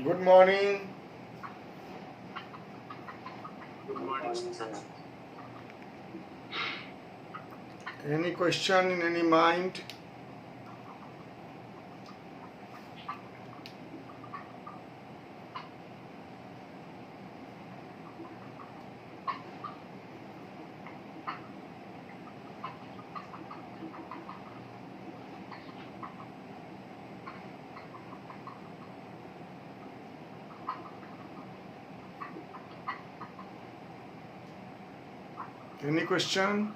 Good morning. Good morning, sir. Any question in any mind? Any question?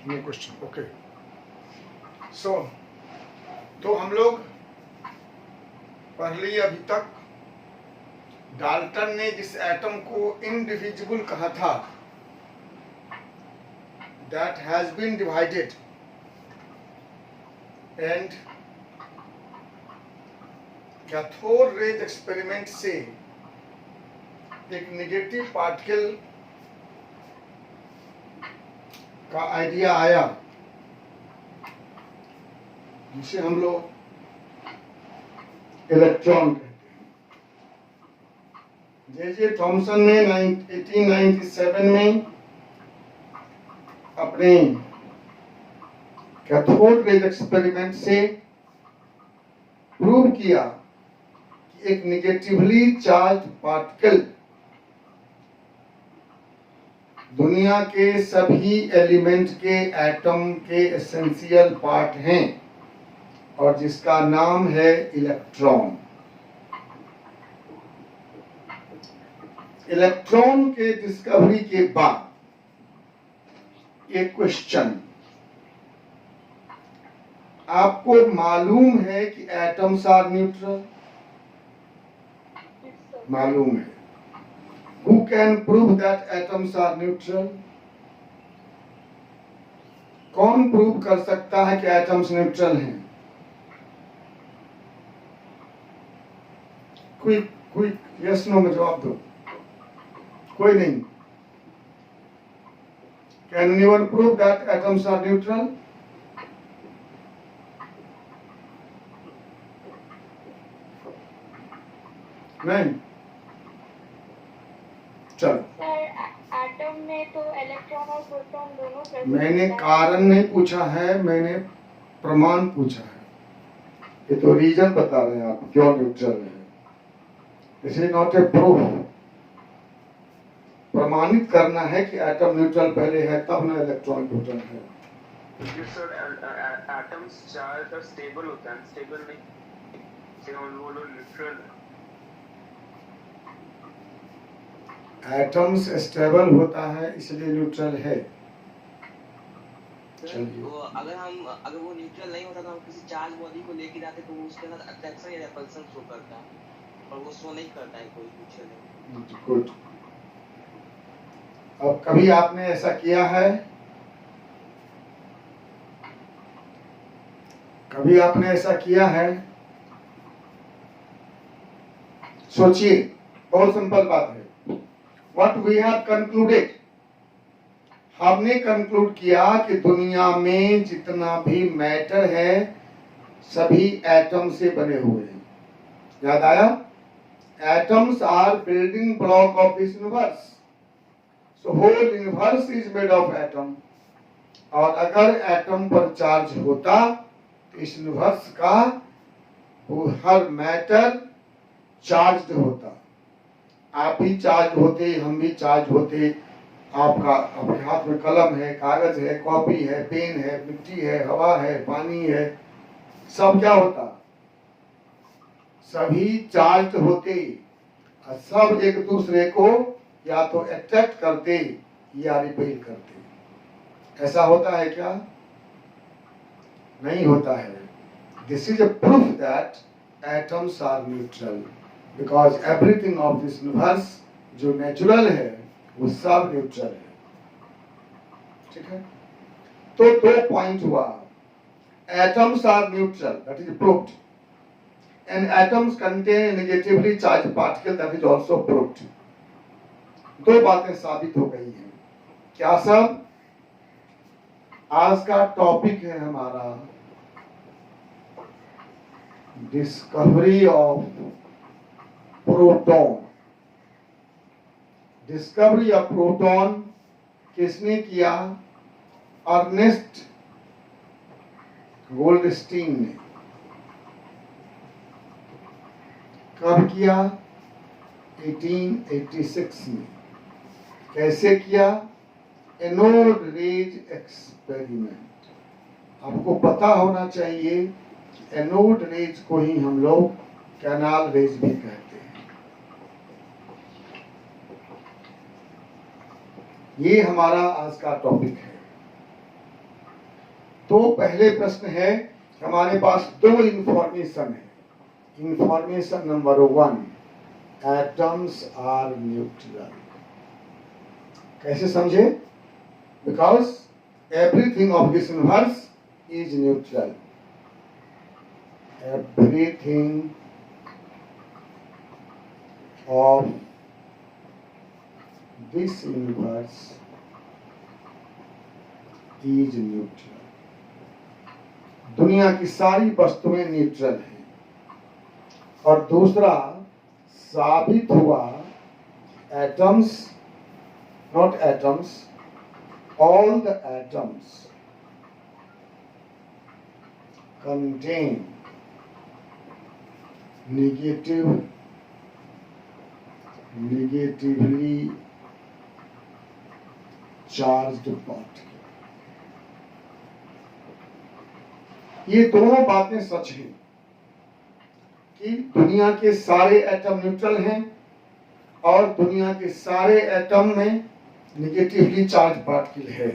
No question. Okay. So, तो हम लोग पढ़ लिए अभी तक डाल्टन ने जिस एटम को इनडिविजिबल कहा था, that has been divided and cathode rays experiment से एक नेगेटिव पार्टिकल का आइडिया आया जिसे हम लोग इलेक्ट्रॉन कहते हैं। जे थॉमसन ने 1897 में अपने कैथोड रेज एक्सपेरिमेंट से प्रूव किया कि एक नेगेटिवली चार्ज पार्टिकल दुनिया के सभी एलिमेंट के एटम के एसेंशियल पार्ट हैं और जिसका नाम है इलेक्ट्रॉन। इलेक्ट्रॉन के डिस्कवरी के बाद एक क्वेश्चन, आपको मालूम है कि एटम्स आर न्यूट्रल? मालूम है। Who can prove that atoms are neutral? कौन प्रूव कर सकता है कि एटम्स न्यूट्रल हैं? क्विक क्विक यस नो में जवाब दो। कोई नहीं। Can anyone prove that atoms are neutral? नहीं। चलो, सर एटम में तो इलेक्ट्रॉन और प्रोटॉन दोनों प्रेजेंट मैंने होता है। कारण नहीं पूछा है, मैंने प्रमाण पूछा है। ये तो रीजन बता रहे हैं आप क्यों न्यूट्रल है। This is not a proof. प्रमाणित करना है कि एटम न्यूट्रल पहले है तब ना इलेक्ट्रॉन न्यूट्रल है। Yes, sir. Atoms charge और stable होता है, unstable नहीं। से वो लोग neutral है। एटम्स स्टेबल होता है इसलिए न्यूट्रल है। चलिए। अगर वो न्यूट्रल नहीं होता तो हम किसी चार्ज बॉडी को लेके जाते तो वो उसके साथ अट्रैक्शन या रिपल्शन शो करता है और वो शो नहीं करता है कोई न्यूट्रल। गुड। अब कभी आपने ऐसा किया है? कभी आपने ऐसा किया है? सोचिए, बहुत सिंपल बात है। What we have concluded, हमने कंक्लूड किया कि दुनिया में जितना भी मैटर है सभी एटम से बने हुए हैं। याद आया? Atoms are building block of this universe. So whole universe is made of atom. और अगर एटम पर चार्ज होता तो इस यूनिवर्स का हर मैटर चार्ज्ड होता। आप भी चार्ज होते, हम भी चार्ज होते। आपके हाथ में कलम है, कागज है, कॉपी है, पेन है, मिट्टी है, हवा है, पानी है, सब क्या होता? सभी चार्ज होते और सब एक दूसरे को या तो अट्रैक्ट करते या रिपेल करते। ऐसा होता है क्या? नहीं होता है। This is a proof that atoms are neutral because everything of this universe जो नेचुरल है वो सब न्यूट्रल है। ठीक है, तो दो पॉइंट हुआ। Atoms are neutral, that is proved, and atoms contain negatively charge particle, that is also proved. दो बातें साबित हो गई हैं। क्या सब? आज का टॉपिक है हमारा discovery of proton. Discovery of proton किसने किया? अर्नेस्ट गोल्डस्टीन ने। कब किया? 1886 में। कैसे किया? Anode rays experiment. आपको पता होना चाहिए कि एनोड रेज को ही हम लोग कैनाल रेज भी कहते हैं। ये हमारा आज का टॉपिक है। तो पहले प्रश्न है, हमारे पास दो इंफॉर्मेशन है। Information number 1, atoms are neutral. कैसे समझे? Because everything of this universe is neutral. Everything of this universe is neutral. दुनिया की सारी वस्तुएं न्यूट्रल हैं। और दूसरा साबित हुआ, atoms, not atoms, all the atoms contain negatively charged particle। ये दोनों बातें सच हैं कि दुनिया के सारे एटम न्यूट्रल हैं और दुनिया के सारे एटम में निगेटिवली चार्ज पार्टिकल है।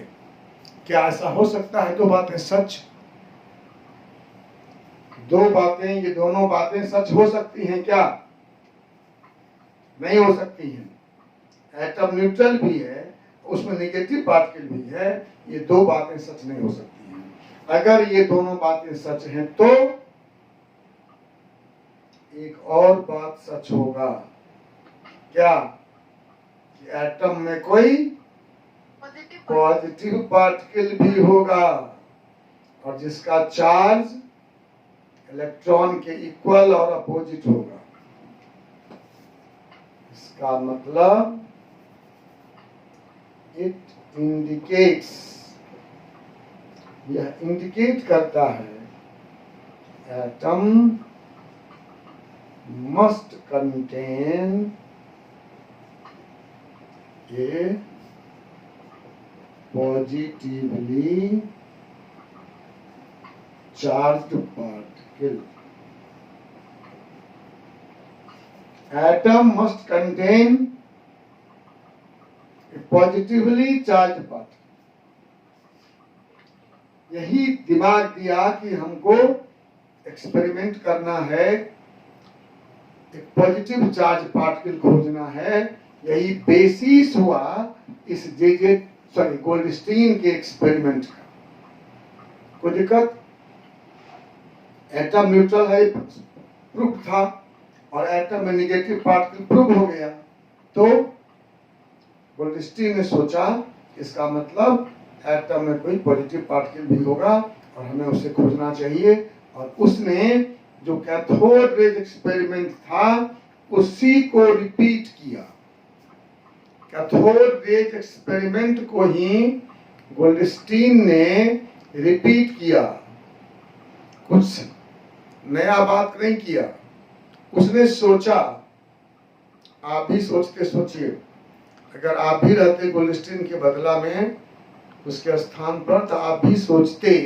क्या ऐसा हो सकता है? दो बातें सच, दो बातें, ये दोनों बातें सच हो सकती हैं क्या? नहीं हो सकती हैं। एटम न्यूट्रल भी है, उसमें निगेटिव पार्टिकल भी है, ये दो बातें सच नहीं हो सकती हैं। अगर ये दोनों बातें सच हैं तो एक और बात सच होगा। क्या? कि एटम में कोई पॉजिटिव पार्टिकल भी होगा और जिसका चार्ज इलेक्ट्रॉन के इक्वल और अपोजिट होगा। इसका मतलब इट इंडिकेट्स, यह इंडिकेट करता है atom must contain a positively charged particle. Atom must contain a positively charged particle. यही दिमाग दिया कि हमको एक्सपेरिमेंट करना है, एक पॉजिटिव चार्ज पार्टिकल खोजना है। यही बेसिस हुआ इस गोल्डस्टीन के एक्सपेरिमेंट का। कोई दिक्कत? एटम न्यूट्रल है प्रूफ था और एटम में निगेटिव पार्टिकल प्रूफ हो गया, तो गोल्डस्टीन ने सोचा इसका मतलब एटम में कोई पॉजिटिव पार्टिकल भी होगा और हमें उसे खोजना चाहिए। और उसने जो कैथोड रेज एक्सपेरिमेंट था उसी को रिपीट किया। कैथोड रेज एक्सपेरिमेंट को ही गोल्डस्टीन ने रिपीट किया, कुछ नया बात नहीं किया। उसने सोचा, आप भी सोचते सोचिए, अगर आप भी रहते गोल्डस्टीन के बदला में उसके स्थान पर, तो आप भी सोचते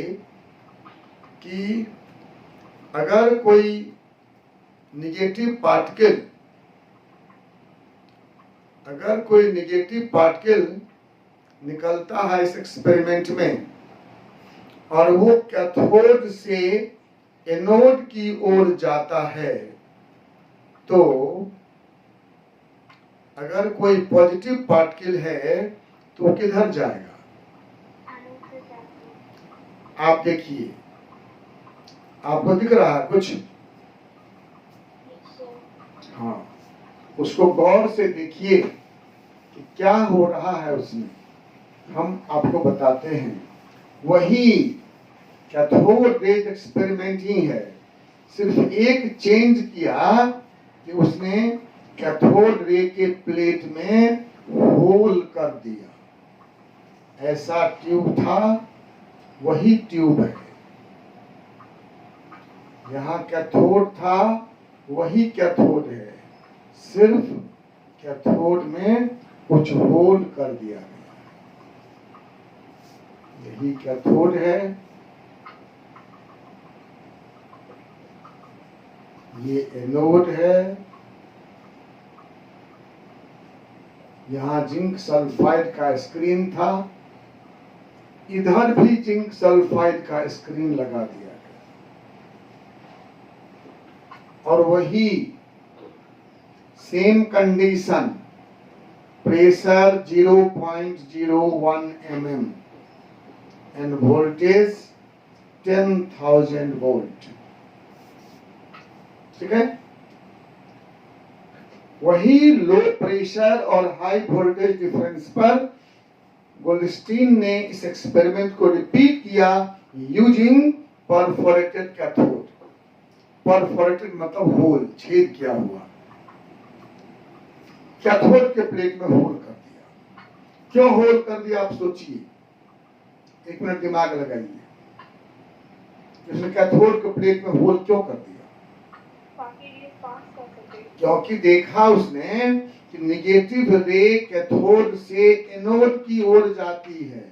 कि अगर कोई निगेटिव पार्टिकल, अगर कोई निगेटिव पार्टिकल निकलता है इस एक्सपेरिमेंट में और वो कैथोड से एनोड की ओर जाता है, तो अगर कोई पॉजिटिव पार्टिकल है तो वो किधर जाएगा? आप देखिए, आपको दिख रहा है कुछ? हाँ, उसको गौर से देखिए कि क्या हो रहा है उसमें। हम आपको बताते हैं। वही कैथोड रेज एक्सपेरिमेंट ही है, सिर्फ एक चेंज किया कि उसने कैथोड रे के प्लेट में होल कर दिया। ऐसा ट्यूब था, वही ट्यूब है। यहाँ कैथोड था, वही कैथोड है, सिर्फ कैथोड में कुछ होल कर दिया गया। यही कैथोड है, ये एनोड है। यहाँ जिंक सल्फाइड का स्क्रीन था, इधर भी जिंक सल्फाइड का स्क्रीन लगा दिया गया, और वही same condition, pressure 0.01 mm end voltage 10,000 volt. ठीक है, वही लो प्रेशर और हाई वोल्टेज डिफरेंस पर गोल्डस्टीन ने इस एक्सपेरिमेंट को रिपीट किया यूजिंग परफोरेटेड कैथोड। परफोरेटेड मतलब होल, छेद किया हुआ। कैथोड के प्लेट में होल कर दिया। क्यों होल कर दिया आप सोचिए, एक मिनट दिमाग लगाइए। इसने कैथोड के प्लेट में होल क्यों कर दिया? क्योंकि देखा उसने कि निगेटिव रे कैथोड से एनोड की ओर जाती है।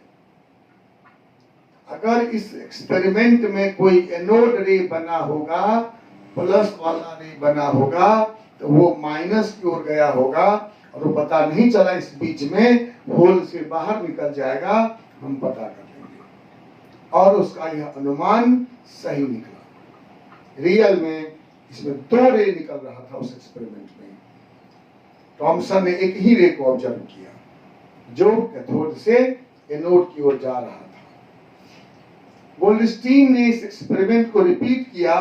अगर इस एक्सपेरिमेंट में कोई एनोड रे बना होगा, प्लस वाला रे बना होगा, तो वो माइनस की ओर गया होगा और वो पता नहीं चला, इस बीच में होल से बाहर निकल जाएगा, हम पता कर लेंगे। और उसका यह अनुमान सही निकला। रियल में इसमें 2 रे निकल रहा था उस एक्सपेरिमेंट में। थॉमसन ने एक ही रे को ऑब्जर्व किया जो कैथोड से एनोड की ओर जा रहा था। गोल्डस्टीन ने इस एक्सपेरिमेंट को रिपीट किया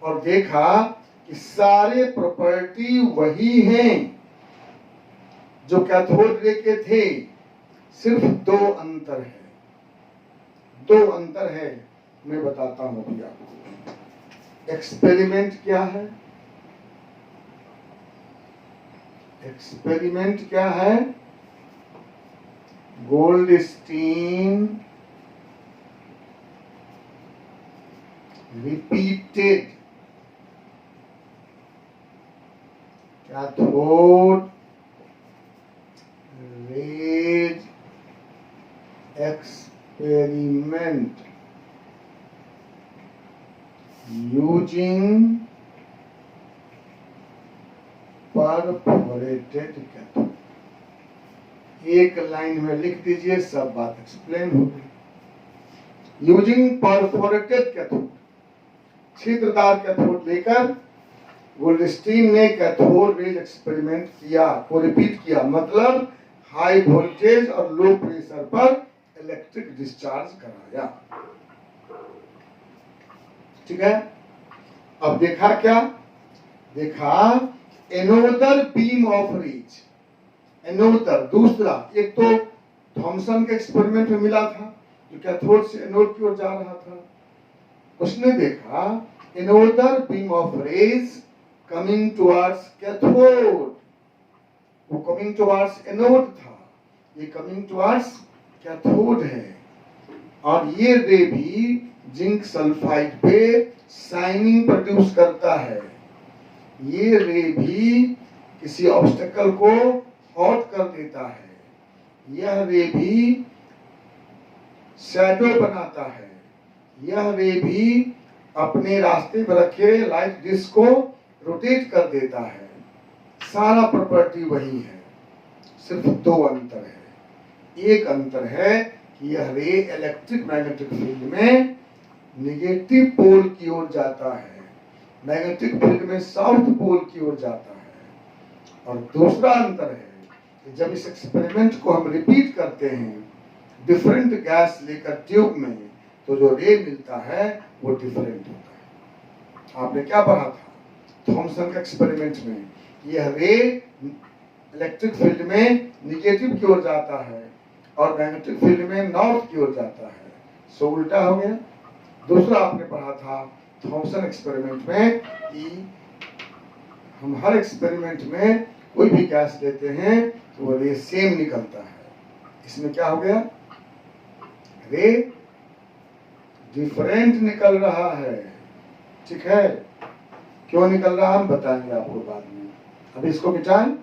और देखा कि सारे प्रॉपर्टी वही हैं जो कैथोड रे के थे, सिर्फ 2 अंतर है। 2 अंतर है, मैं बताता हूं अभी आपको। एक्सपेरिमेंट क्या है? एक्सपेरिमेंट क्या है? Goldstein repeated cathode rays experiment using perforated cathode. एक लाइन में लिख दीजिए, सब बात एक्सप्लेन हो गई। यूजिंग परफोरेटेड कैथोड, छिद्रदार कैथोड लेकर गोल्डस्टीन ने कैथोड रेज एक्सपेरिमेंट किया, को रिपीट किया। मतलब हाई वोल्टेज और लो प्रेशर पर इलेक्ट्रिक डिस्चार्ज कराया। ठीक है, अब देखा क्या? देखा another beam of rays. Another दूसरा, एक तो थॉमसन के एक्सपेरिमेंट में मिला था जो कैथोड से एनोड की ओर जा रहा था। उसने देखा another beam of rays coming towards cathode. वो कमिंग टुवर्ड्स एनोड था, ये कमिंग टुवर्ड्स कैथोड है। और ये रे भी जिंक सल्फाइड पे शाइनिंग प्रोड्यूस करता है। ये रे भी किसी ऑब्स्टेकल को हॉट कर देता है। यह रे भी शैडो बनाता है। यह रे भी अपने रास्ते पर रखे लाइट डिस्क को रोटेट कर देता है। सारा प्रॉपर्टी वही है, सिर्फ 2 अंतर है। एक अंतर है कि यह रे इलेक्ट्रिक मैग्नेटिक फील्ड में नेगेटिव पोल की ओर जाता है, मैग्नेटिक फील्ड में साउथ पोल की ओर जाता है। और दूसरा अंतर है कि जब इस एक्सपेरिमेंट को हम रिपीट करते हैं डिफरेंट गैस लेकर ट्यूब में, तो जो रे मिलता है वो डिफरेंट होता है। आपने क्या पढ़ा था थॉमसन के एक्सपेरिमेंट में? यह रे इलेक्ट्रिक फील्ड में निगेटिव की ओर जाता है और मैग्नेटिक फील्ड में नॉर्थ की ओर जाता है। सो उल्टा हो गया। दूसरा आपने पढ़ा था थॉमसन एक्सपेरिमेंट में कि हम हर एक्सपेरिमेंट में कोई भी गैस लेते हैं तो वो रे सेम निकलता है। इसमें क्या हो गया, रे डिफरेंट निकल रहा है। ठीक है, क्यों निकल रहा है हम बताएंगे आपको बाद में। अभी इसको मिटाएं।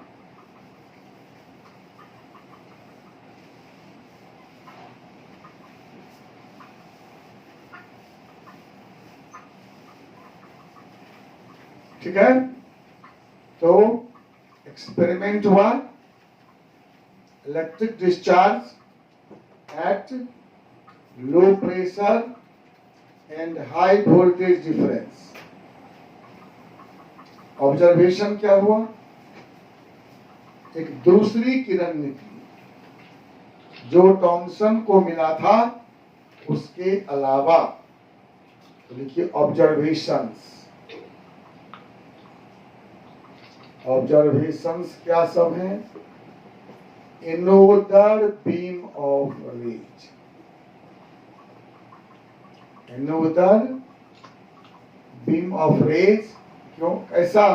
ठीक है, तो एक्सपेरिमेंट हुआ, electric discharge at low pressure and high voltage difference. Observation क्या हुआ, एक दूसरी किरण निकली जो थॉमसन को मिला था उसके अलावा। तो लिखिए ऑब्जर्वेशंस। ऑब्जर्वेशंस क्या सब हैं, another beam of rays, another beam of rays. क्यों, कैसा,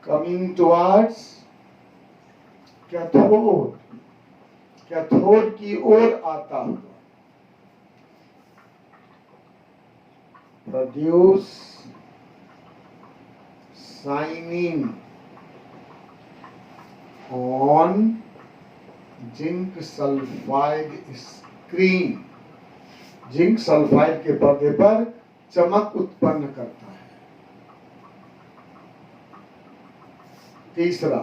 कमिंग टुवर्ड्स कैथोड, कैथोड की ओर आता हुआ, produce shining on zinc sulphide screen. Zinc sulphide के पर्दे पर चमक उत्पन्न करता है। तीसरा,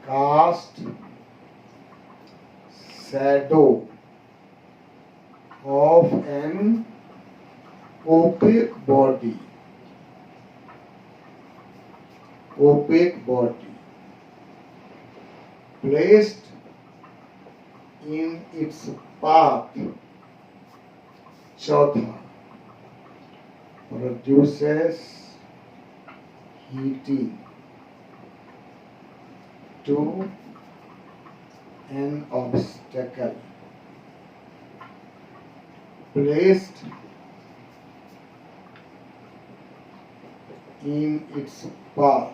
cast shadow of an opaque body, opaque body placed in its path. चौथा, produces heating to an obstacle placed in its path.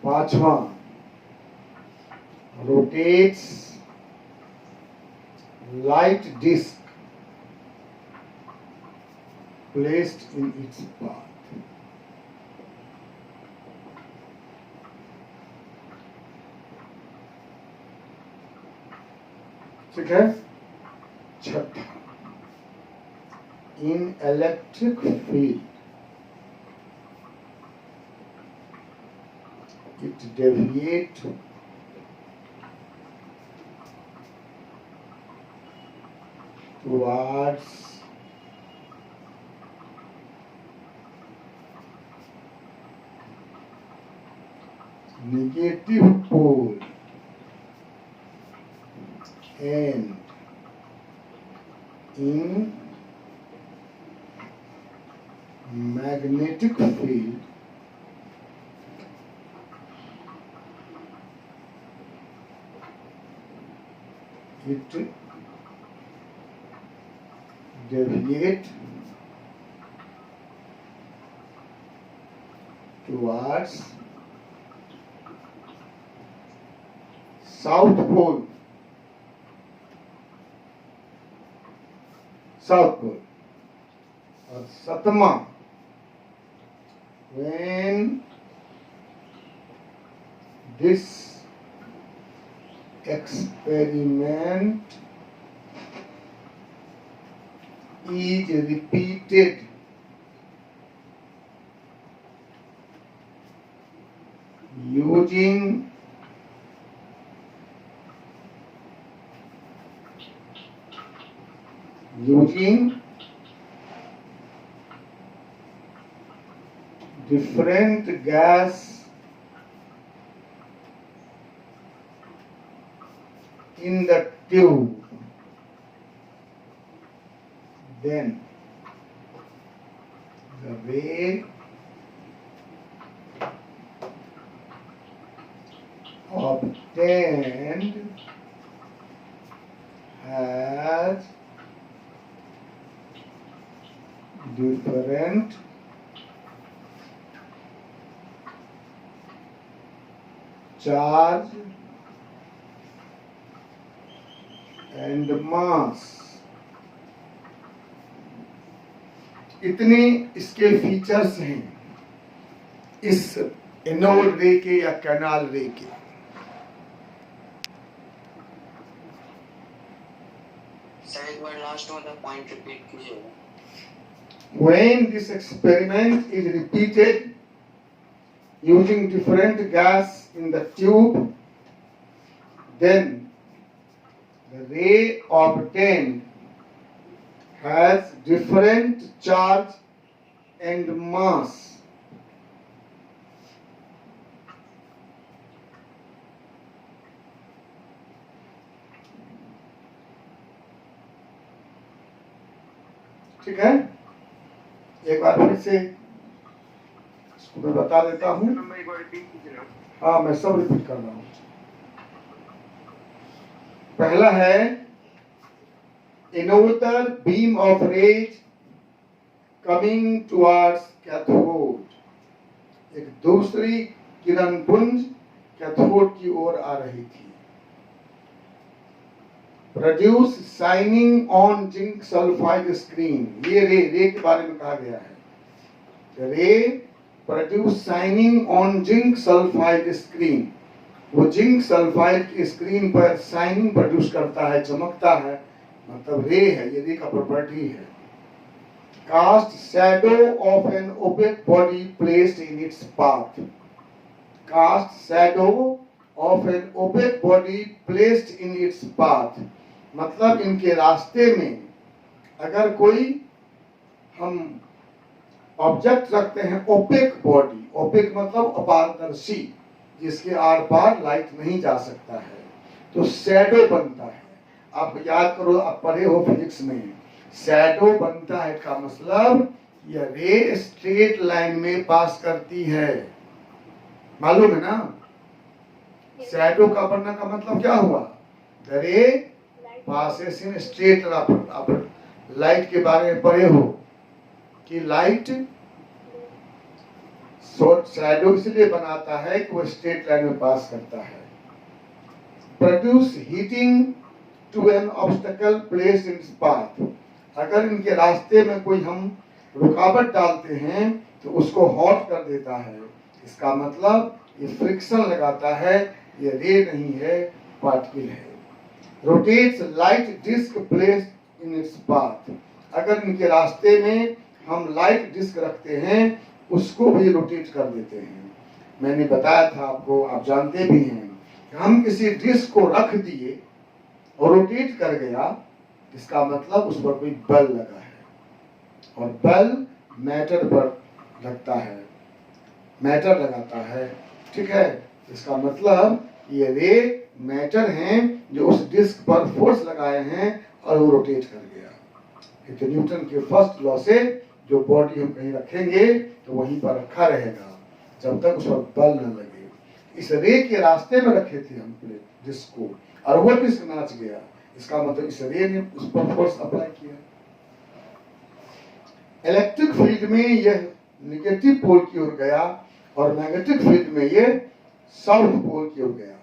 पांचवा, rotates light disc placed in its path. ठीक है। छठा, इन electric field it deviate towards negative pole and in magnetic field it deviate towards south pole, south pole. और सतमा, when this experiment is repeated using different gas in the tube, then the ray obtained has different charge and mass। इतने इसके features हैं इस anode रे के या canal रे के। सर एक बार लास्ट वाला पॉइंट रिपीट कीजिएगा। When this experiment is repeated using different gas in the tube, then the ray obtained has different charge and mass। ठीक है, एक बार फिर से इसको मैं बता देता हूँ। नंबर एक बार रिपीट कीजिए ना। हाँ, मैं सब रिपीट कर रहा हूँ। पहला है another beam of rays coming towards cathode। एक दूसरी किरण पुंज कैथोड की ओर आ रही थी। Produce shining on zinc sulphide screen. ये रे के बारे में कहा गया है। रे produce shining on zinc sulphide screen. वो जिंक सल्फाइड की स्क्रीन पर शाइनिंग प्रोड्यूस करता है, चमकता है, मतलब रे है, ये रे का प्रॉपर्टी है। Cast shadow of an opaque body placed in its path. Cast shadow of an opaque body placed in its path, मतलब इनके रास्ते में अगर कोई हम ऑब्जेक्ट रखते हैं ओपेक बॉडी, ओपेक मतलब अपारदर्शी, जिसके आर पार लाइट नहीं जा सकता है, तो शैडो बनता है। आप याद करो, आप पढ़े हो फिजिक्स में, शैडो बनता है का मतलब यह रे स्ट्रेट लाइन में पास करती है, मालूम है ना। शैडो का बनना का मतलब क्या हुआ? The ray passes in straight line. आप लाइट के बारे में पढ़े हो कि लाइट शैडो इसलिए बनाता है कि वो स्ट्रेट लाइन में पास करता है। Produce heating to an obstacle place in path. अगर इनके रास्ते में कोई हम रुकावट डालते हैं तो उसको हॉट कर देता है। इसका मतलब ये फ्रिक्शन लगाता है, ये रे नहीं है, पार्टिकल है। Rotates light disc place in its path. अगर इनके रास्ते में हम लाइट डिस्क रखते हैं उसको भी रोटेट कर देते हैं। मैंने बताया था आपको, आप जानते भी हैं कि हम किसी डिस्क को रख दिए और रोटेट कर गया, इसका मतलब उस पर कोई बल लगा है, और बल मैटर पर लगता है, मैटर लगाता है, ठीक है। इसका मतलब ये रे मैटर हैं जो उस डिस्क पर फोर्स लगाए हैं और वो रोटेट कर गया। तो न्यूटन के फर्स्ट लॉ से जो बॉडी हम कहीं रखेंगे तो वहीं पर रखा रहेगा जब तक उस पर बल न लगे। इस रे के रास्ते में रखे थे हम डिस्क को, और वो डिस्क नाच गया, इसका मतलब इस रे ने उस पर फोर्स अप्लाई किया। इलेक्ट्रिक फील्ड में यह नेगेटिव पोल की ओर गया और मैग्नेटिक फील्ड में यह साउथ पोल की ओर गया।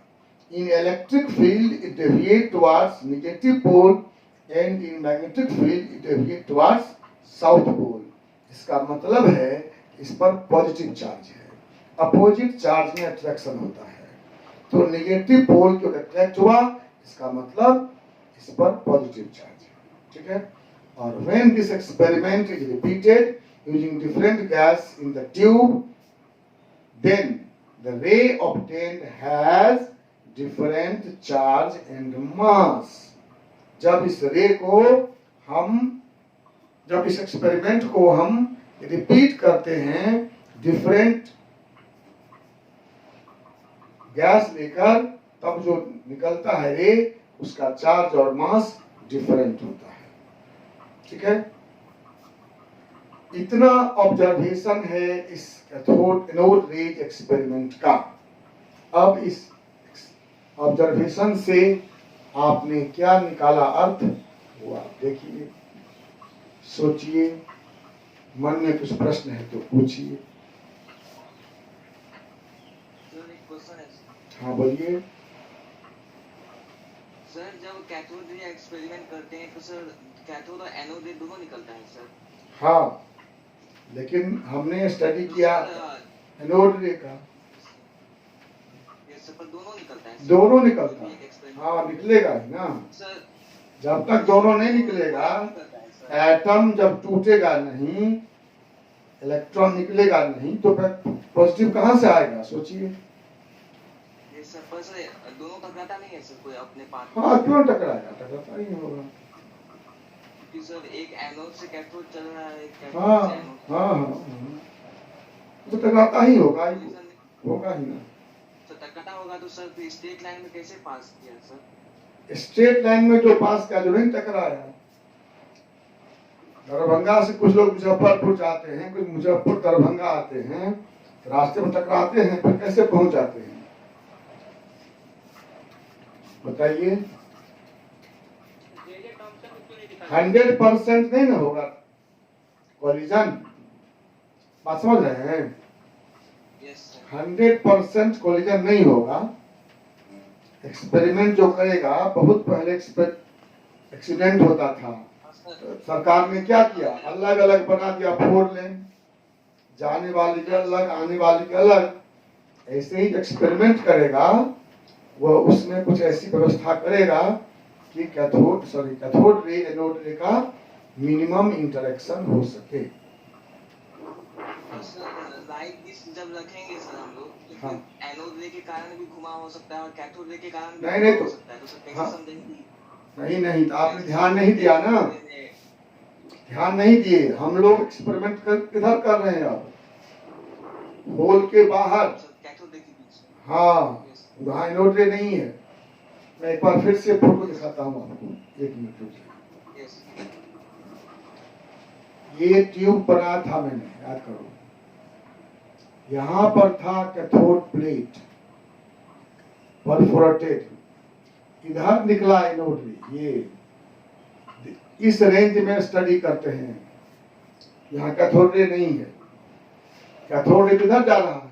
In electric field it deviates towards negative pole and in magnetic field it deviates towards south pole। इसका मतलब है इस पर पॉजिटिव चार्ज है, अपोजिट चार्ज में अट्रैक्शन होता है, तो नेगेटिव पोल की ओर अट्रैक्ट हुआ, इसका मतलब इस पर पॉजिटिव चार्ज है, ठीक है। और when this experiment is repeated using different gas in the tube, then the ray obtained has different charge and mass। जब इस रे को हम, जब इस एक्सपेरिमेंट को हम रिपीट करते हैं डिफरेंट गैस लेकर, तब जो निकलता है रे उसका चार्ज और मास डिफरेंट होता है, ठीक है। इतना ऑब्जर्वेशन है इस कैथोड एनोड रे एक्सपेरिमेंट का। अब इस ऑब्जर्वेशन से आपने क्या निकाला अर्थ वो आप देखिए, सोचिए, मन में कुछ प्रश्न है तो पूछिए। सर एक क्वेश्चन है सर। हाँ बोलिए। सर जब कैथोड रे एक्सपेरिमेंट करते हैं तो सर कैथोड और एनोड रे दोनों निकलता है सर। हाँ, लेकिन हमने स्टडी तो किया सर, एनोड रे का, ये सर पर दोनों निकलता है सर। दोनों निकलता एक है। experiment- हाँ निकलेगा ही ना, सर जब तक दोनों नहीं निकलेगा, निकलता है सर। एटम जब टूटेगा नहीं, इलेक्ट्रॉन निकलेगा नहीं, तो फिर पॉजिटिव कहाँ से आएगा सोचिए। ये सर पर सर दोनों टकराता नहीं है सर कोई अपने पास। हाँ क्यों टकराएगा, टकराता ही होगा। क्योंकि सर एक एनोड से कैथोड चल रहा है, एक हाँ कैथोड से एनोड। हाँ हाँ, तो टकराता ही होगा ही, तो सर होगा ही ना। तो टकराता होगा तो सर फिर स्ट्रेट लाइन में कैसे पास किया सर? स्ट्रेट लाइन में जो पास किया, जो नहीं टकराया। दरभंगा से कुछ लोग मुजफ्फरपुर जाते हैं, कुछ मुजफ्फर दरभंगा आते हैं, रास्ते में टकराते हैं, फिर कैसे पहुंच जाते हैं बताइए। 100% नहीं ना होगा कोलिजन, बात समझ रहे हैं। Yes sir. 100% कोलिजन नहीं होगा। एक्सपेरिमेंट जो करेगा, बहुत पहले एक्सीडेंट होता था, हाँ सर। तो सरकार ने क्या किया, अलग अलग बना दिया 4 लेन, जाने वाली के अलग, आने वाली के अलग। ऐसे ही एक्सपेरिमेंट करेगा वो, उसमें कुछ ऐसी व्यवस्था करेगा कि कैथोड रे एनोड रे का मिनिमम इंटरेक्शन हो सके। और सर लाइट डिश जब रखेंगे सर हम लोग, तो हाँ। फिर एनोड रे के कारण भी घुमा हो सकता है और कैथोड रे के कारण भी नहीं, घुमा नहीं, हो तो- सकता है। तो सर हाँ। कैसे समझेंगे? नहीं, तो आपने ध्यान नहीं दिया ना, ध्यान नहीं दिए। हम लोग एक्सपेरिमेंट किधर कर रहे हैं अब, होल के बाहर। सर कैथोड रे के बीच में। हाँ, यस वहाँ एनोड रे नहीं है। मैं एक बार फिर से फोटो दिखाता हूँ आपको, 1 मिनट रुकिए। यस। ये ट्यूब बनाया था मैंने, याद करो। यहाँ पर था कैथोड प्लेट परफोरेटेड, इधर निकला एनोड रे। ये इस रेंज में स्टडी करते हैं, यहाँ कैथोड रे नहीं है। कैथोड रे किधर जा रहा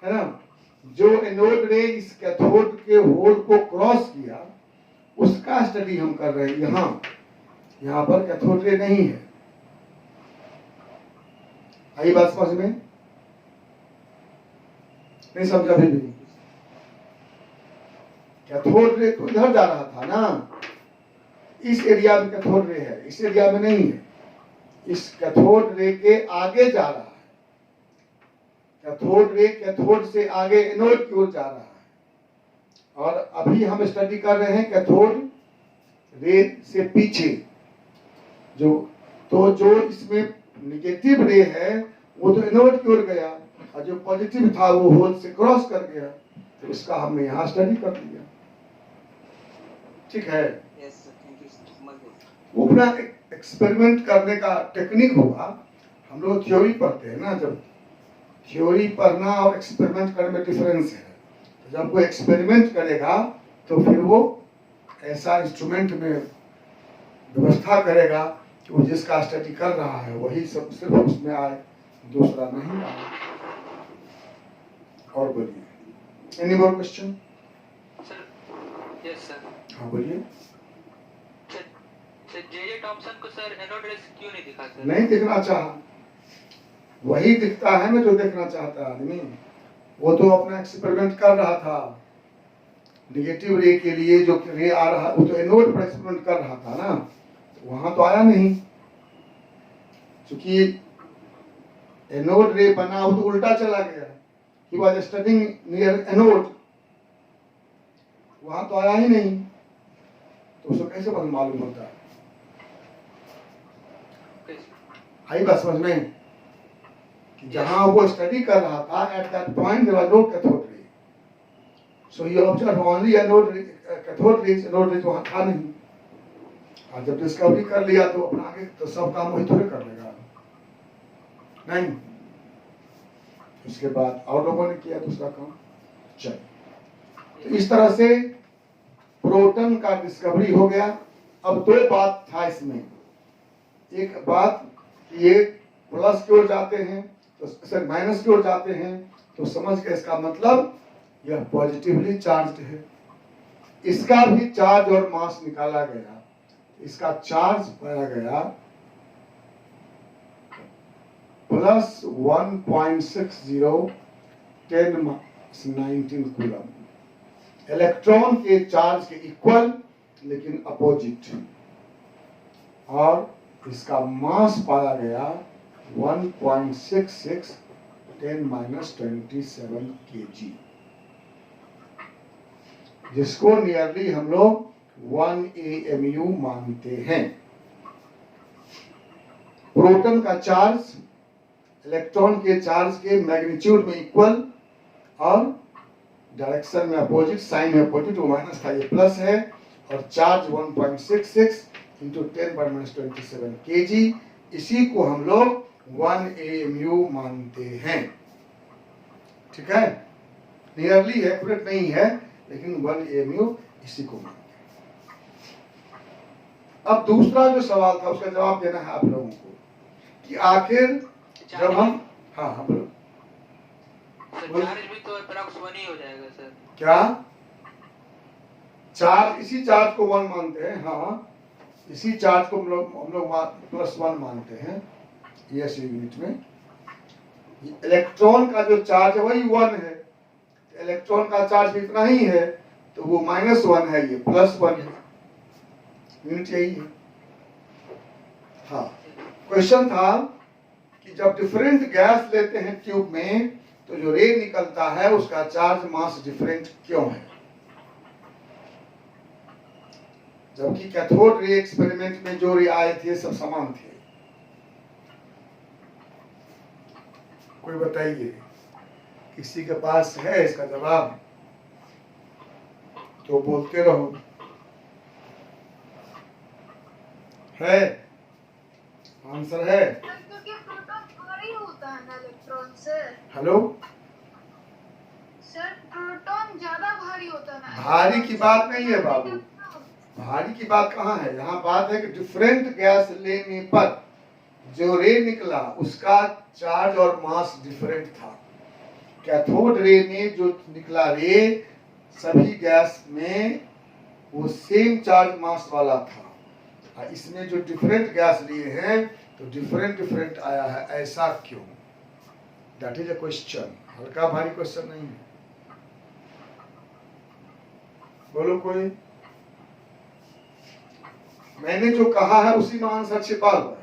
है ना। जो एनोड रे इस कैथोड के होल को क्रॉस किया, उसका स्टडी हम कर रहे हैं। यहाँ पर कैथोड रे नहीं है। आई बात समझ में? नहीं समझा भी? कैथोड रे तो इधर जा रहा था ना, इस एरिया में कैथोड रे है, इस एरिया में नहीं है। इस कैथोड रे के आगे जा रहा है। कैथोड रे कैथोड से आगे एनोड की ओर जा रहा है। और अभी हम स्टडी कर रहे हैं कैथोड रे से पीछे, जो इसमें निगेटिव रे है वो तो एनोड की ओर गया, और जो पॉजिटिव था वो होल से क्रॉस कर गया। तो इसका हमने यहाँ स्टडी कर लिया। ठीक है, yes sir, thank you sir, समझ गए। वो अपना एक्सपेरिमेंट करने का टेक्निक होगा। हम लोग थ्योरी पढ़ते हैं ना, जब थ्योरी पढ़ना और एक्सपेरिमेंट करने में डिफरेंस है। तो जब कोई एक्सपेरिमेंट करेगा तो फिर वो ऐसा इंस्ट्रूमेंट में व्यवस्था करेगा कि वो जिसका स्टडी कर रहा है वही सब सिर्फ उसमें आए, दूसरा नहीं आए। और बोलिए, any more question? Sir yes sir. हाँ बोलिए। सर जे टॉमसन को सर एनोड रेस क्यों नहीं दिखा सर? नहीं दिखना चाहा, वही दिखता है ना जो देखना चाहता है आदमी। वो तो अपना एक्सपेरिमेंट कर रहा था निगेटिव रे के लिए, जो रे आ रहा, वो तो एनोड पर एक्सपेरिमेंट कर रहा था ना, वहां तो आया नहीं। क्योंकि एनोड रे बना, वो तो उल्टा चला गया। He was studying near anode, वहां तो आया ही नहीं, तो उसको कैसे मालूम होता है? आई बात समझ में? जहां वो स्टडी कर रहा था, at that point there was no cathode ray, so he observe only anode ray, cathode ray, anode ray वहां था नहीं। और जब डिस्कवरी कर लिया तो अपना आगे तो सब काम वही थोड़े कर लेगा, नहीं। उसके बाद और लोगों ने किया दूसरा काम। चल तो इस तरह से प्रोटॉन का डिस्कवरी हो गया। अब दो बात था इसमें, एक बात ये प्लस की ओर जाते हैं तो सर माइनस की ओर जाते हैं, तो समझ गए इसका मतलब यह पॉजिटिवली चार्ज्ड है। इसका भी चार्ज और मास निकाला गया, इसका चार्ज पाया गया प्लस 1.60 10⁻19 कूलम। इलेक्ट्रॉन के चार्ज के इक्वल लेकिन अपोजिट, और इसका मास पाया गया 1.66 10⁻27 kg, जिसको नियरली हम लोग 1 AMU मानते हैं। प्रोटॉन का चार्ज इलेक्ट्रॉन के चार्ज के मैग्नीट्यूड में इक्वल और डायरेक्शन में अपोजिट, साइन में अपोजिट, वो माइनस था ये प्लस है, और चार्ज 1.66 इंटू 10⁻27 kg, इसी को हम लोग 1 AMU मानते हैं। ठीक है, नियरली एक्यूरेट नहीं है लेकिन 1 AMU इसी को मानते हैं। अब दूसरा जो सवाल था उसका जवाब देना है आप लोगों को कि आखिर जब हम हाँ बोलो सर, चार्ज भी तो अप्रॉक्स 1 ही हो जाएगा सर। क्या चार्ज, इसी चार्ज को 1 मानते हैं, हाँ इसी चार्ज को हम लोग +1 मानते हैं एस यूनिट में। इलेक्ट्रॉन का जो चार्ज है वही 1 है, इलेक्ट्रॉन का चार्ज इतना ही है तो वो -1 है, ये +1 है, यूनिट यही है। हाँ, क्वेश्चन था कि जब डिफरेंट गैस लेते हैं ट्यूब में तो जो रे निकलता है उसका चार्ज मास डिफरेंट क्यों है, जबकि कैथोड रे एक्सपेरिमेंट में जो रे आए थे सब समान थे। कोई बताइए, किसी के पास है इसका जवाब तो बोलते रहो। है आंसर है? क्योंकि प्रोटॉन भारी होता है ना इलेक्ट्रॉन से। हेलो सर, प्रोटॉन ज्यादा भारी होता है ना। भारी की बात नहीं है बाबू, भारी की बात कहाँ है, यहाँ बात है कि डिफरेंट गैस लेने पर जो रे निकला उसका चार्ज और मास डिफरेंट था। कैथोड रे में जो निकला रे सभी गैस में वो सेम चार्ज मास वाला था, और इसमें जो डिफरेंट गैस लिए हैं तो डिफरेंट आया है, ऐसा क्यों? दैट इज अ क्वेश्चन, हल्का भारी क्वेश्चन नहीं है। बोलो कोई। मैंने जो कहा है उसी में आंसर छिपा हुआ है,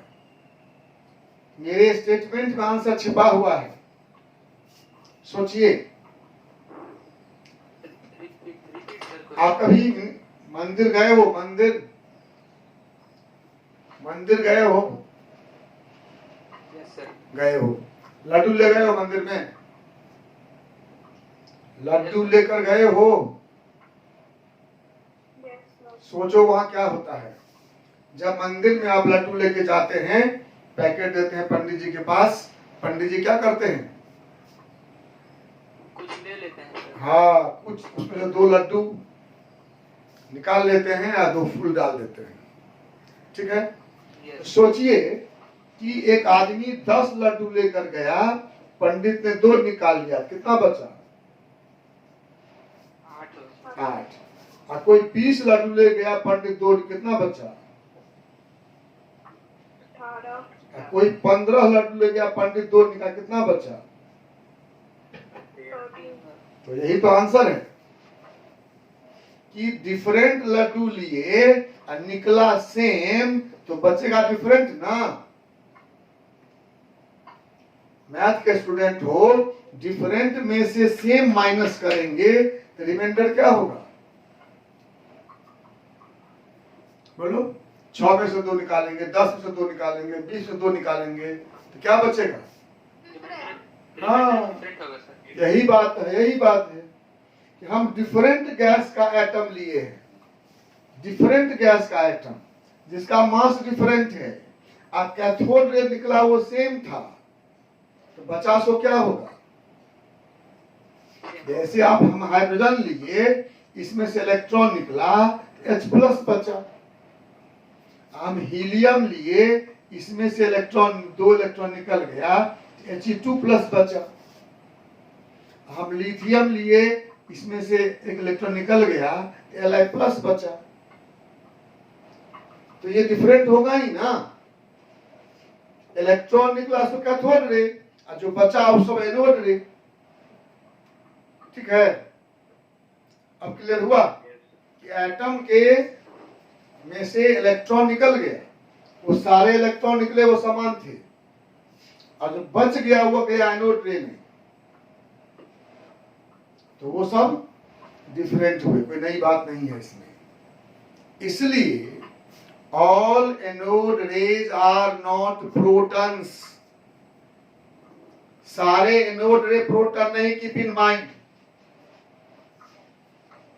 मेरे स्टेटमेंट में आंसर छिपा हुआ है। सोचिए, आप कभी मंदिर गए हो? मंदिर गए हो? Yes sir. गए हो, लड्डू ले गए हो मंदिर में? लड्डू लेकर गए हो? सोचो वहां क्या होता है। जब मंदिर में आप लड्डू लेके जाते हैं, पैकेट देते हैं पंडित जी के पास, पंडित जी क्या करते हैं? कुछ ले लेते हैं सर। हाँ, कुछ उसमें से 2 लड्डू निकाल लेते हैं या 2 फूल डाल देते हैं। ठीक है, यस। सोचिए कि एक आदमी 10 लड्डू लेकर गया, पंडित ने 2 निकाल लिया, कितना बचा? 8। और कोई 20 लड्डू ले गया, पंडित 2, कितना बचा? 18। कोई 15 लड्डू ले गया, पंडित 2 निकाल, कितना बचा? 13। तो यही तो आंसर है कि डिफरेंट लड्डू लिए और निकला सेम, तो बचेगा डिफरेंट ना। मैथ के स्टूडेंट हो, डिफरेंट में से सेम माइनस करेंगे तो रिमाइंडर क्या होगा? बोलो, 6 में से 2 निकालेंगे, 10 में से 2 निकालेंगे, 20 में से 2 निकालेंगे तो क्या बचेगा? हाँ, डिफरेंट होगा सर। यही बात है कि हम डिफरेंट गैस का एटम लिए हैं, डिफरेंट गैस का एटम जिसका मास डिफरेंट है, और कैथोड रे निकला वो सेम था, तो 50 क्या होगा? जैसे आप हम हाइड्रोजन लिए, इसमें से इलेक्ट्रॉन निकला, H+ बचा। हम हीलियम लिए, इसमें से दो इलेक्ट्रॉन निकल गया, He2+ बचा। हम लिथियम लिए, इसमें से एक इलेक्ट्रॉन निकल गया, Li+ बचा। तो ये डिफरेंट होगा ही ना। इलेक्ट्रॉन निकला तो कैथोड रे, और जो बचा वो सब एनोड रे। ठीक है, अब क्लियर हुआ कि एटम के में से इलेक्ट्रॉन निकल गया, वो सारे इलेक्ट्रॉन निकले वो समान थे, और जो बच गया वो गया एनोड रे में, तो वो सब डिफरेंट हुए। कोई नई बात नहीं है इसमें। इसलिए all anode rays are not protons। सारे एनोड रे प्रोटॉन नहीं, keep in mind.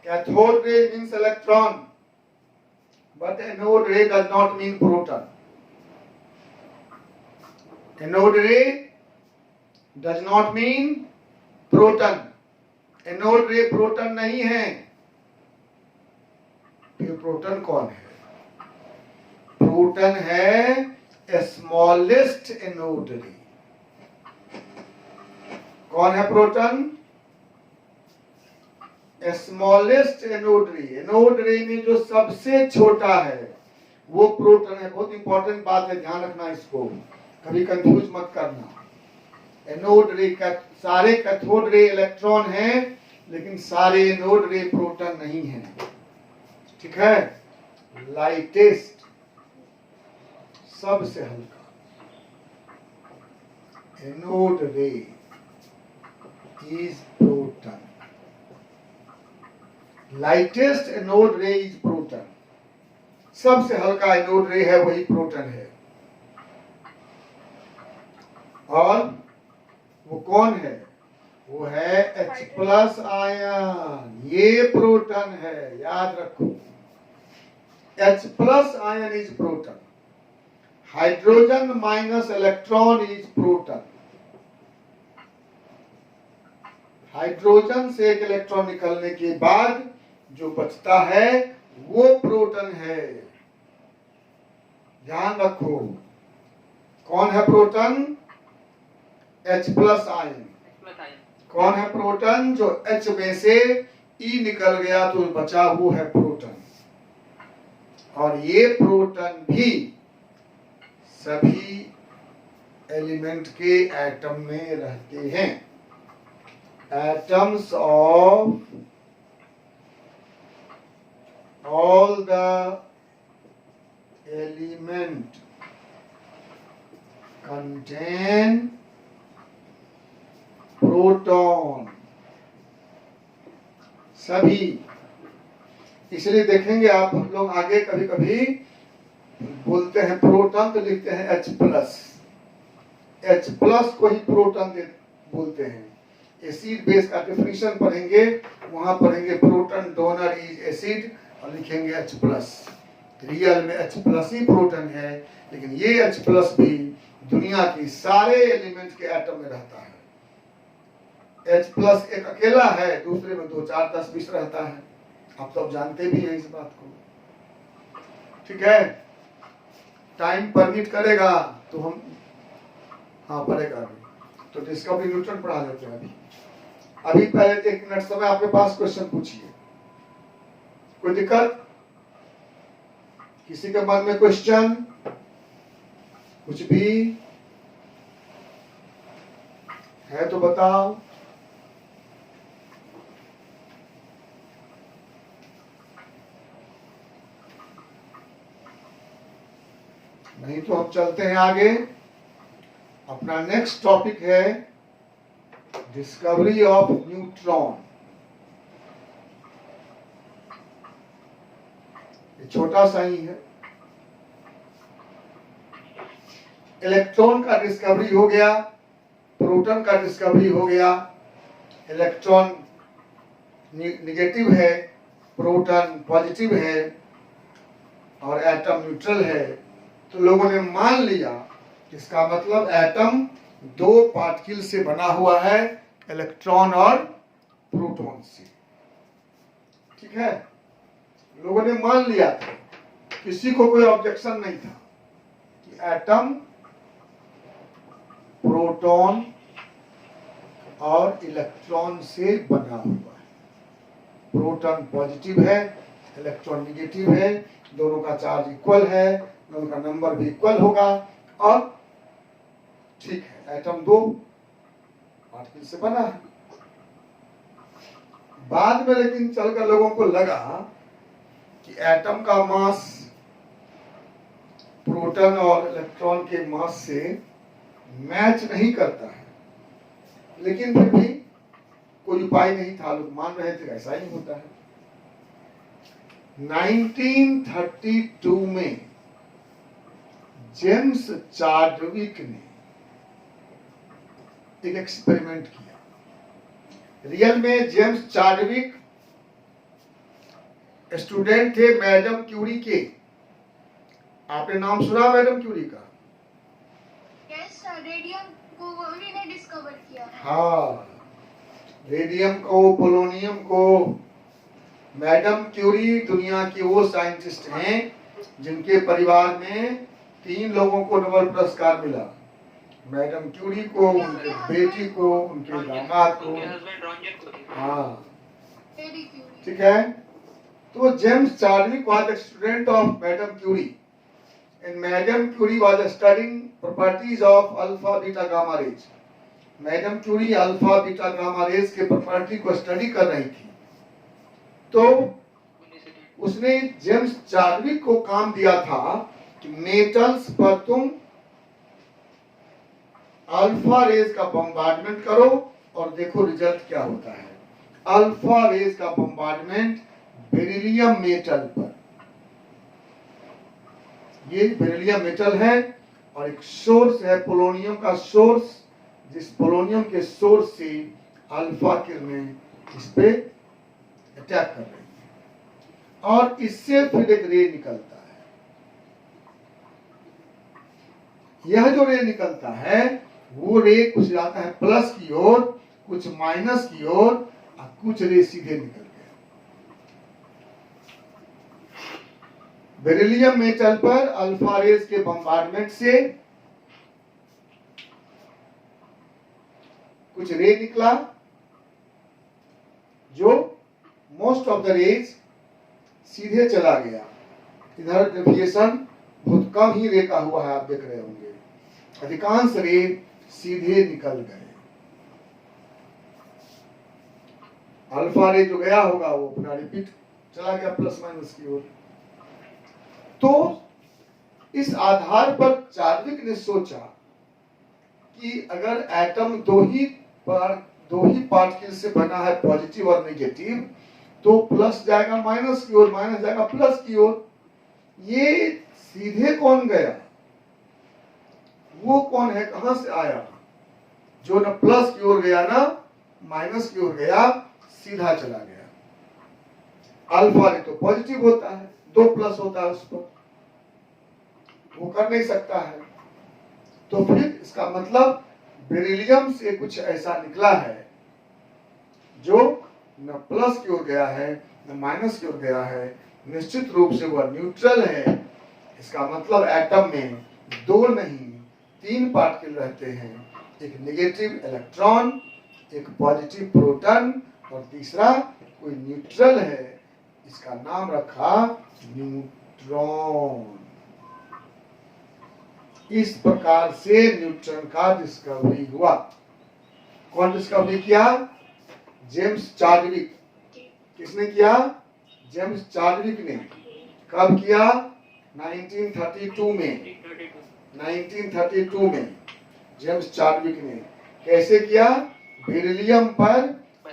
Cathode ray means electron, but anode ray does not mean proton। Anode ray does not mean proton। Anode रे प्रोटॉन नहीं है। फिर प्रोटॉन कौन है? Proton है स्मॉलेस्ट एनोड रे। कौन है प्रोटॉन? स्मॉलेस्ट एनोड रे। एनोड रे में जो सबसे छोटा है वो प्रोटॉन है। बहुत इंपॉर्टेंट बात है, ध्यान रखना इसको, कभी कंफ्यूज मत करना। एनोड रे का सारे कैथोड रे इलेक्ट्रॉन हैं, लेकिन सारे एनोड रे प्रोटॉन नहीं है। ठीक है, लाइटेस्ट सबसे हल्का एनोड रे इज प्रोटॉन। लाइटेस्ट एनोड रे इज प्रोटॉन। सबसे हल्का एनोड रे है वही प्रोटॉन है। और वो कौन है? वो है H+ आयन। ये प्रोटॉन है, याद रखो। H+ ion is proton. Hydrogen minus electron is proton. Hydrogen से एक इलेक्ट्रॉन निकलने के बाद जो बचता है वो प्रोटॉन है। ध्यान रखो, कौन है प्रोटॉन? H+ ion. कौन है प्रोटॉन? जो H में से E निकल गया तो बचा वो है प्रोटॉन। और ये प्रोटॉन भी सभी एलिमेंट के एटम में रहते हैं। Atoms of all the element contain proton. सभी, इसलिए देखेंगे आप, हम लोग आगे कभी कभी बोलते हैं प्रोटॉन तो लिखते हैं H+। H+ को ही प्रोटॉन बोलते हैं। एसिड बेस का डेफिनेशन पढ़ेंगे, वहां पढ़ेंगे प्रोटॉन डोनर इज एसिड और लिखेंगे H+। रियल में H+ ही प्रोटॉन है, लेकिन ये H+ भी दुनिया की सारे एलिमेंट के एटम में रहता है। H+ एक अकेला है, दूसरे में 2, 4, 10, 20 रहता है। आप सब जानते भी हैं इस बात को। ठीक है, टाइम परमिट करेगा तो हम, हाँ पढ़ेगा अभी तो डिस्कवरी न्यूट्रॉन पढ़ा देते हैं। अभी पहले 1 मिनट समय आपके पास क्वेश्चन पूछिए। कोई दिक्कत? किसी के मन में क्वेश्चन कुछ भी है तो बताओ। नहीं तो हम चलते हैं आगे। अपना नेक्स्ट टॉपिक है डिस्कवरी ऑफ न्यूट्रॉन। ये छोटा सा ही है। इलेक्ट्रॉन का डिस्कवरी हो गया, प्रोटॉन का डिस्कवरी हो गया। इलेक्ट्रॉन निगेटिव है, प्रोटॉन पॉजिटिव है और एटम न्यूट्रल है। तो लोगों ने मान लिया, इसका मतलब एटम 2 पार्टिकल से बना हुआ है, इलेक्ट्रॉन और प्रोटॉन से। ठीक है, लोगों ने मान लिया था, किसी को कोई ऑब्जेक्शन नहीं था कि एटम प्रोटॉन और इलेक्ट्रॉन से बना हुआ है। प्रोटॉन पॉजिटिव है, इलेक्ट्रॉन निगेटिव है, दोनों का चार्ज इक्वल है, दोनों का नंबर भी इक्वल होगा और ठीक है, एटम 2 पार्टिकल से बना है। बाद में लेकिन चलकर लोगों को लगा कि एटम का मास प्रोटॉन और इलेक्ट्रॉन के मास से मैच नहीं करता है, लेकिन फिर भी कोई उपाय नहीं था, लोग मान रहे थे ऐसा ही होता है। 1932 में जेम्स चार्डविक ने एक एक्सपेरिमेंट किया। रियल में जेम्स चार्डविक स्टूडेंट थे मैडम क्यूरी के। आपने नाम सुना मैडम क्यूरी का? यस सर, रेडियम को उन्हीं ने डिस्कवर किया। हाँ, रेडियम को, पोलोनियम को। मैडम क्यूरी दुनिया की वो साइंटिस्ट हैं जिनके परिवार में 3 लोगों को नोबेल पुरस्कार मिला। मैडम क्यूरी को, उनके बेटी को, उनके दामाद को। उनके हस्बैंड रॉन्जन को थे। हाँ, मेरी क्यूरी। ठीक है। तो James Chadwick was a student of Madame Curie, and Madame Curie was studying properties of alpha beta gamma rays. Madam Curie alpha beta gamma rays के प्रॉपर्टी को स्टडी कर रही थी। तो उसने जेम्स चार्डविक को काम दिया था कि मेटल्स पर तुम अल्फा रेज का बम्बार्डमेंट करो और देखो रिजल्ट क्या होता है। अल्फा रेज का बम्बार्डमेंट बेरिलियम मेटल पर, ये बेरिलियम मेटल है और एक सोर्स है पोलोनियम का सोर्स, जिस पोलोनियम के सोर्स से अल्फा किरणें इस पे अटैक कर रही है और इससे फिर एक रे निकलता है। यह जो रे निकलता है वो रे कुछ जाता है प्लस की ओर, कुछ माइनस की ओर और कुछ रे सीधे निकल गया। बेरिलियम मेटल पर अल्फा रेज के बम्बार्डमेंट से कुछ रे निकला, जो मोस्ट ऑफ द रेज सीधे चला गया। इधर डेविएशन बहुत कम ही रे का हुआ है, आप देख रहे होंगे। अधिकांश रे सीधे निकल गए। अल्फा रे जो गया होगा वो अपना रिपीट चला गया प्लस माइनस की ओर। तो इस आधार पर चार्विक ने सोचा कि अगर एटम दो ही पार्टिकल से बना है, पॉजिटिव और नेगेटिव, तो प्लस जाएगा माइनस की ओर, माइनस जाएगा प्लस की ओर। ये सीधे कौन गया, वो कौन है, कहां से आया, जो न प्लस की ओर गया ना माइनस की ओर गया, सीधा चला गया। अल्फा रे तो पॉजिटिव होता है, 2 प्लस होता है उस पर, वो कर नहीं सकता है। तो फिर इसका मतलब बेरिलियम से कुछ ऐसा निकला है जो न प्लस की ओर गया है न माइनस की ओर गया है, निश्चित रूप से वह न्यूट्रल है। इसका मतलब एटम में 2 नहीं 3 पार्टिकल रहते हैं, एक नेगेटिव इलेक्ट्रॉन, एक पॉजिटिव प्रोटॉन और तीसरा कोई न्यूट्रल है। इसका नाम रखा न्यूट्रॉन। इस प्रकार से न्यूट्रॉन का डिस्कवरी हुआ। कौन डिस्कवरी किया? James Chadwick. किसने किया? जेम्स चार्डविक ने। कब किया? 1932 में। 1932 में जेम्स चार्डविक ने। कैसे किया? बेरिलियम पर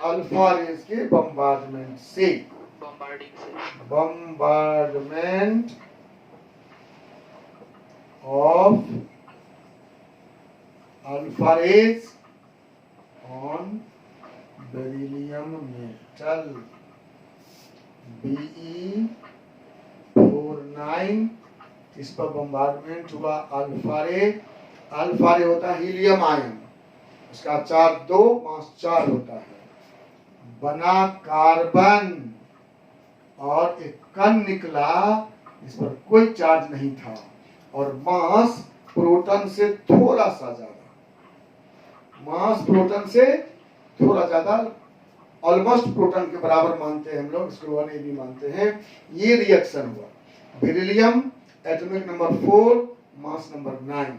अल्फा रेज के बम्बार्डमेंट से। Bombardment of alpha rays on beryllium metal Be49। इस पर बम्बार्डमेंट हुआ अल्फा रे। अल्फा रे होता है हीलियम आयन, उसका चार्ज 2 मास 4 होता है। बना कार्बन और एक कण निकला, इस पर कोई चार्ज नहीं था और मास प्रोटॉन से थोड़ा सा ज्यादा, मास प्रोटॉन से थोड़ा ज्यादा, ऑलमोस्ट प्रोटॉन के बराबर मानते हैं हम लोग, इसको 1ab मानते हैं। ये रिएक्शन हुआ, beryllium atomic number 4 mass number 9,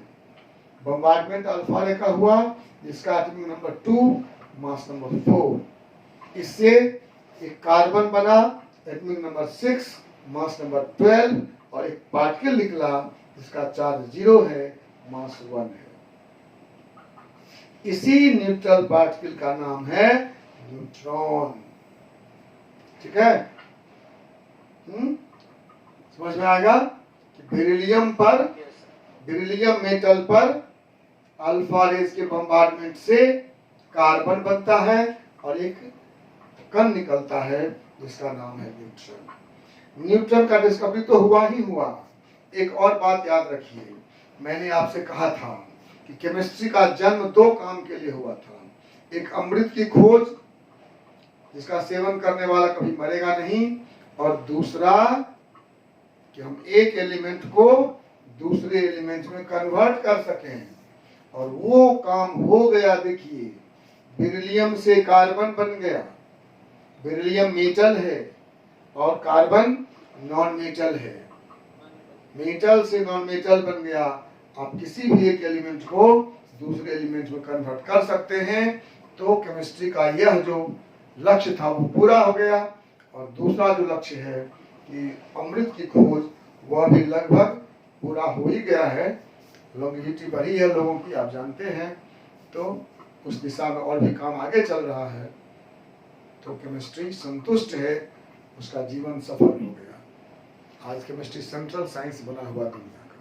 bombardment alpha रे का हुआ जिसका एटॉमिक नंबर 2 मास नंबर 4, इससे एक कार्बन बना एटॉमिक नंबर 6 मास नंबर 12 और एक पार्टिकल निकला जिसका चार्ज 0 है, मास 1 है। इसी न्यूट्रल पार्टिकल का नाम है न्यूट्रॉन। ठीक है, समझ में आएगा कि बेरिलियम पर, बेरिलियम मेटल पर अल्फा रेज के बम्बार्डमेंट से कार्बन बनता है और एक कण निकलता है जिसका नाम है न्यूट्रॉन। न्यूट्रॉन का डिस्कवरी तो हुआ ही हुआ। एक और बात याद रखिए, मैंने आपसे कहा था कि केमिस्ट्री का जन्म 2 काम के लिए हुआ था। एक अमृत की खोज जिसका सेवन करने वाला कभी मरेगा नहीं, और दूसरा कि हम एक एलिमेंट को दूसरे एलिमेंट में कन्वर्ट कर सकें, और वो काम हो गया। देखिए, बेरिलियम से कार्बन बन गया, बेरिलियम मेटल है और कार्बन नॉन मेटल है, मेटल से नॉन मेटल बन गया। आप किसी भी एक एलिमेंट को दूसरे एलिमेंट में कन्वर्ट कर सकते हैं। तो केमिस्ट्री का यह जो लक्ष्य था वो पूरा हो गया। और दूसरा जो लक्ष्य है कि अमृत की खोज, वह भी लगभग पूरा हो ही गया है। लॉन्गेविटी बढ़ी है लोगों की, आप जानते हैं, तो उस दिशा में और भी काम आगे चल रहा है। तो केमिस्ट्री संतुष्ट है, उसका जीवन सफल हो गया। आज केमिस्ट्री सेंट्रल साइंस बना हुआ दुनिया का।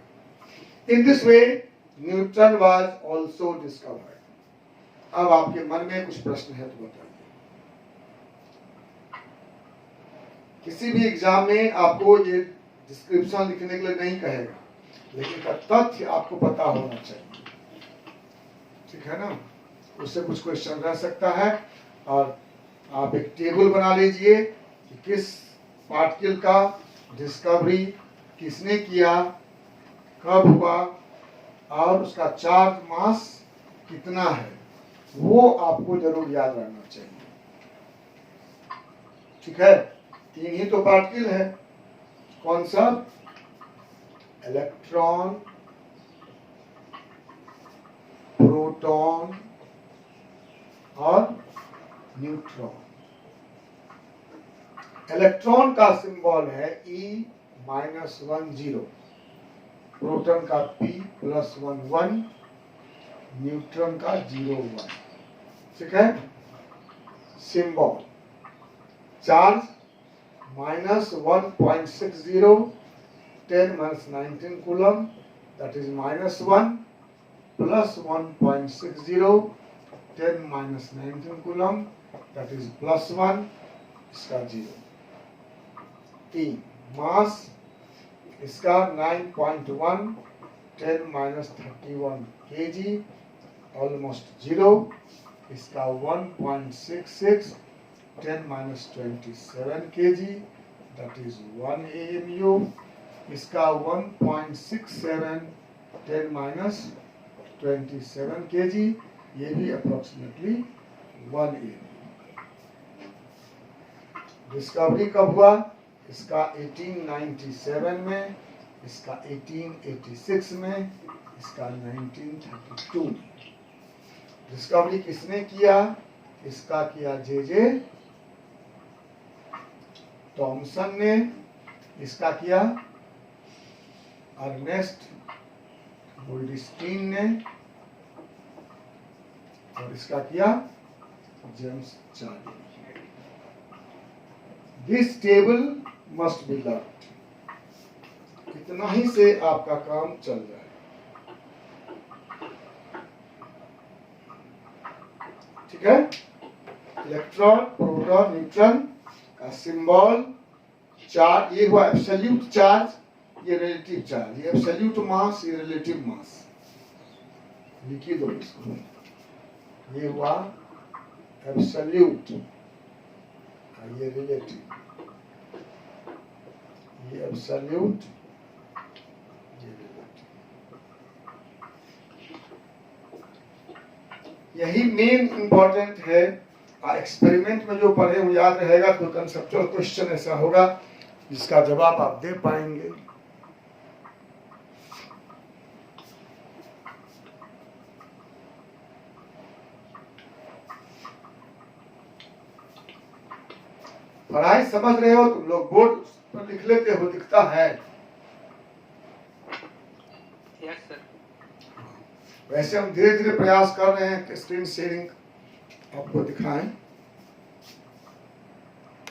In this way Newton was also discovered. अब आपके मन में कुछ प्रश्न है तो बताइए। किसी भी एग्जाम में आपको ये डिस्क्रिप्शन लिखने के लिए नहीं कहेगा, लेकिन का तथ्य आपको पता होना चाहिए। ठीक है ना, उससे कुछ क्वेश्चन रह सकता है। और आप एक टेबल बना लीजिए कि किस पार्टिकल का डिस्कवरी किसने किया, कब हुआ और उसका चार्ज मास कितना है, वो आपको जरूर याद रहना चाहिए। ठीक है, 3 ही तो पार्टिकल है। कौन सा? इलेक्ट्रॉन, प्रोटॉन और न्यूट्रॉन। इलेक्ट्रॉन का सिंबल है E-10, प्रोटॉन का P+11, न्यूट्रॉन का 0-1। ठीक है, symbol. Charge -1.60 10-19 coulomb, that is -1, plus 1.60 10-19 coulomb, that is +1, इसका 0। E मास इसका 9.1 10-31 kg, ऑलमोस्ट 0। इसका 1.66 10-27 kg, that is 1 AMU। इसका 1.67 10-27 kg, ये भी अप्रोक्सीमेटली 1 AMU। डिस्कवरी कब हुआ? इसका 1897 में, इसका 1886 में, इसका 1932 में। डिस्कवरी किसने किया? इसका किया जे थॉमसन ने, इसका किया अर्नेस्ट गोल्डस्टीन ने, और इसका किया James Charlie. This table must be learned. इतना ही से आपका काम चल जाए। ठीक है, इलेक्ट्रॉन, प्रोटॉन, न्यूट्रॉन का सिंबल, चार्ज, ये हुआ एब्सोल्यूट चार्ज, ये रिलेटिव चार्ज, ये एब्सोल्यूट मास, ये रिलेटिव मास। लिखी दो इसको। ये हुआ एब्सोल्यूट ये रिलेटिव, ये एब्सोल्यूट, ये रिलेटिव। यही मेन इंपॉर्टेंट है। एक्सपेरिमेंट में जो पढ़े वो याद रहेगा। कोई कंसेप्चुअल क्वेश्चन ऐसा होगा जिसका जवाब आप दे पाएंगे। पढ़ाई समझ रहे हो तुम लोग? बोर्ड पर लिख लेते हो, दिखता है। Yes sir. वैसे हम धीरे धीरे प्रयास कर रहे हैं कि स्क्रीन शेयरिंग आपको दिखाएं।